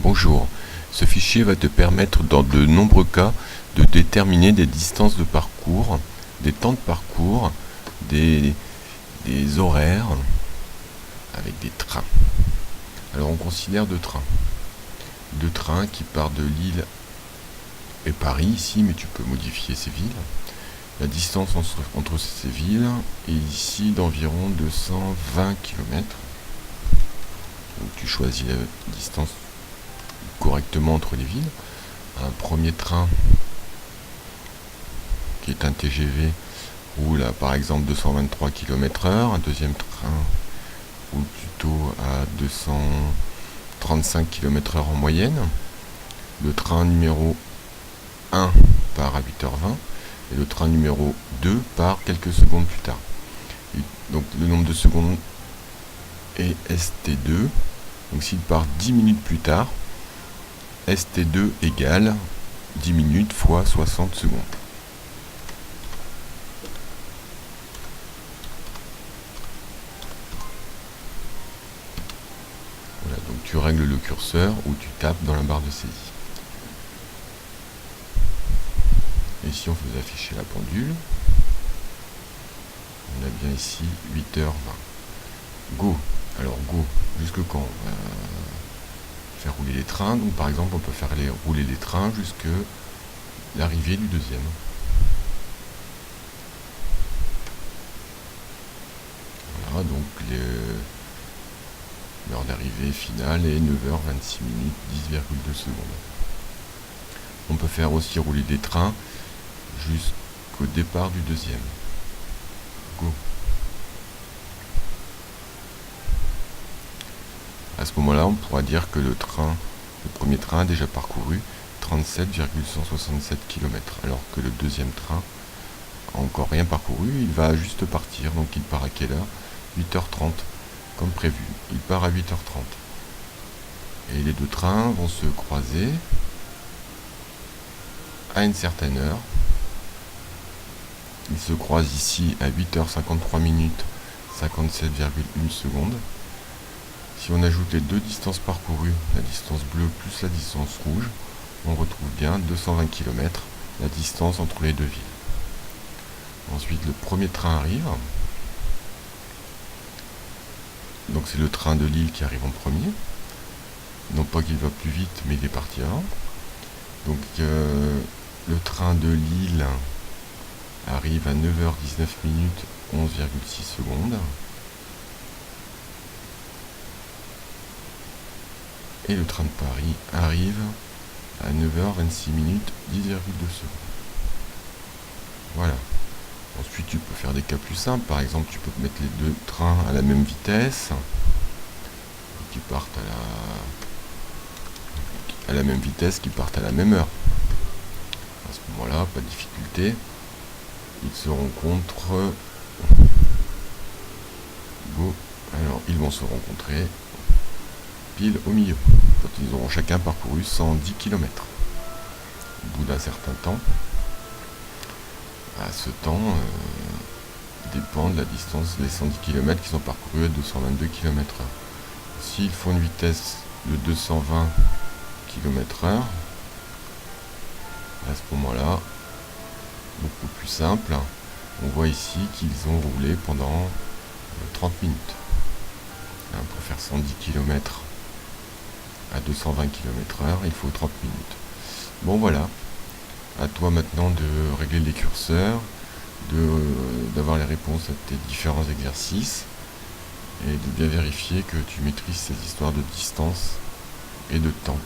Bonjour, ce fichier va te permettre dans de nombreux cas de déterminer des distances de parcours, des temps de parcours, des horaires avec des trains. Alors on considère deux trains. Deux trains qui partent de Lille et Paris ici, mais tu peux modifier ces villes. La distance entre ces villes est ici d'environ 220 km. Donc tu choisis la distance correctement entre les villes. Un premier train qui est un TGV roule à par exemple 223 km/h, un deuxième train roule plutôt à 235 km/h en moyenne. Le train numéro 1 part à 8h20 et le train numéro 2 part quelques secondes plus tard. Et donc le nombre de secondes est ST2. Donc s'il part 10 minutes plus tard, ST2 égale 10 minutes fois 60 secondes. Voilà, donc tu règles le curseur ou tu tapes dans la barre de saisie. Et si on faisait afficher la pendule, on a bien ici 8h20. Go. Alors go, jusque quand on va faire rouler les trains. Donc par exemple on peut faire rouler les trains jusque l'arrivée du deuxième. Voilà, donc l'heure d'arrivée finale est 9h26 minutes 10,2 secondes. On peut faire aussi rouler des trains jusqu'au départ du deuxième. Go. À ce moment-là, on pourra dire que le premier train a déjà parcouru 37,167 km, alors que le deuxième train n'a encore rien parcouru, il va juste partir. Donc il part à quelle heure? 8h30, comme prévu. Il part à 8h30. Et les deux trains vont se croiser à une certaine heure. Ils se croisent ici à 8h53 minutes 57,1 secondes. Si on ajoute les deux distances parcourues, la distance bleue plus la distance rouge, on retrouve bien 220 km, la distance entre les deux villes. Ensuite, le premier train arrive. Donc c'est le train de Lille qui arrive en premier. Non pas qu'il va plus vite, mais il est parti avant. Donc le train de Lille arrive à 9h19 minutes 11,6 secondes. Et le train de Paris arrive à 9h26 minutes 10,2 secondes. Voilà. Ensuite, tu peux faire des cas plus simples. Par exemple, tu peux mettre les deux trains à la même vitesse, qui partent à la même vitesse, qui partent à la même heure. À ce moment-là, pas de difficulté. Ils se rencontrent. Go. Alors, ils vont se rencontrer pile au milieu. Ils auront chacun parcouru 110 km. Au bout d'un certain temps, ce temps dépend de la distance des 110 km qui sont parcourus à 222 km/h. S'ils font une vitesse de 220 km/h, à ce moment-là, beaucoup plus simple, on voit ici qu'ils ont roulé pendant 30 minutes. Pour faire 110 km à 220 km/h, il faut 30 minutes. Bon voilà, à toi maintenant de régler les curseurs, d'avoir les réponses à tes différents exercices et de bien vérifier que tu maîtrises ces histoires de distance et de temps.